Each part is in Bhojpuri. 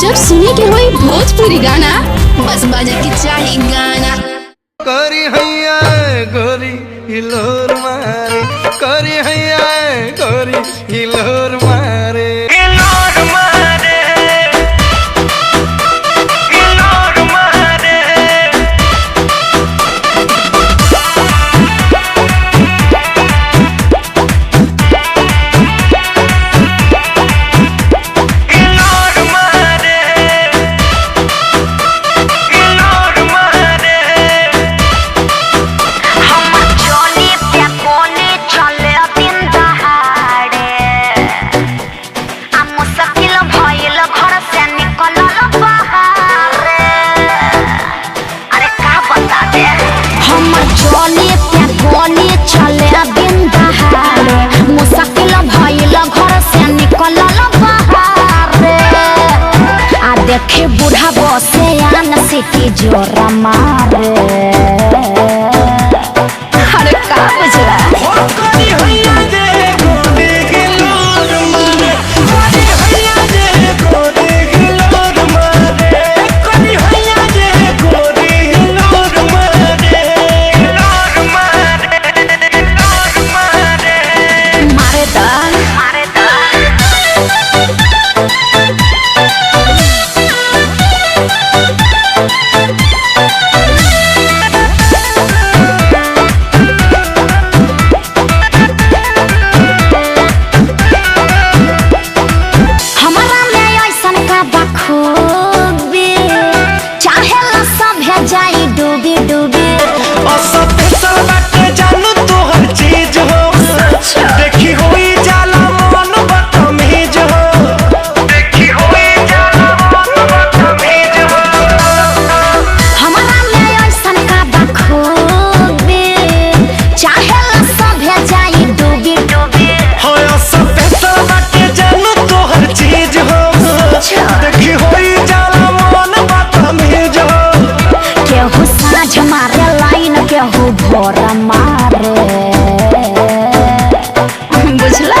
जब सुने के होई भोजपुरी गाना बस बजे के चाही गाना। करी हैया गोरी हिलोर मारे, करी हैया गोरी हिलोर मारे, हिलोर मारे, हिलोर मारे। देखे बूढ़ा बसे आन सिटी जोरा मारे। अरे का बुझला जाई डूबी डूबी जानू तोहर चीज हो, देखी होई जाला मन बदतमीज हो, देखी होई जाला मन बदतमीज हो। हमारा में ऐसन का बखूबी चाहेला सभे जाई डूबी डूबी। हो सब पैसा बाटे जानू तोहर चीज हो, देखी होई जाला मन बदतमीज हो। केहू साँझ मारे लाइन केहू भोर मारे बुझला।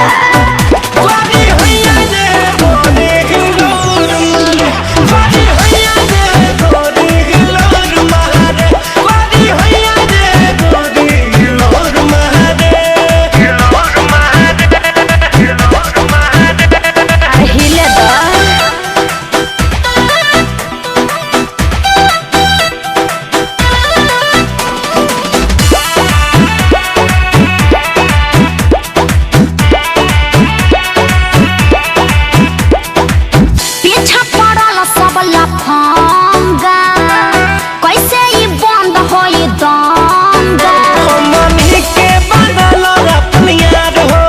कैसे ही बंद होई दंगा हमनी के बदल अपनी यार हो,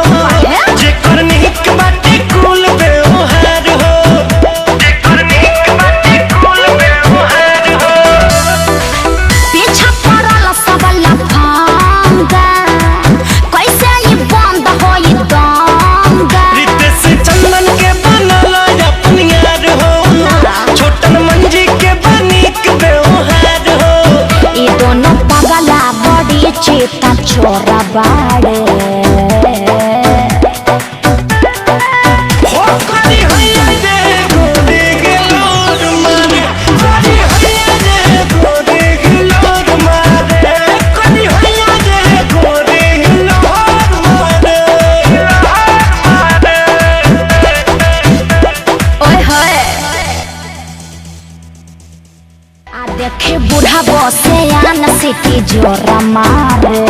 जेकर निक बाटे कुल व्यवहार हो, जेकर निक बाटे कुल व्यवहार हो। पीछा पड़ल सब लफंगा कैसे ही बंद होई दंगा। रितेश चंदन के बनल अपनी यार हो, छोटन मंजी के बनिक व्यवहार हो। ये दोनों पगला बड़ी चेता छोरा बाड़े। देखे बूढ़ा बसे आन सिटी जोरा मारे।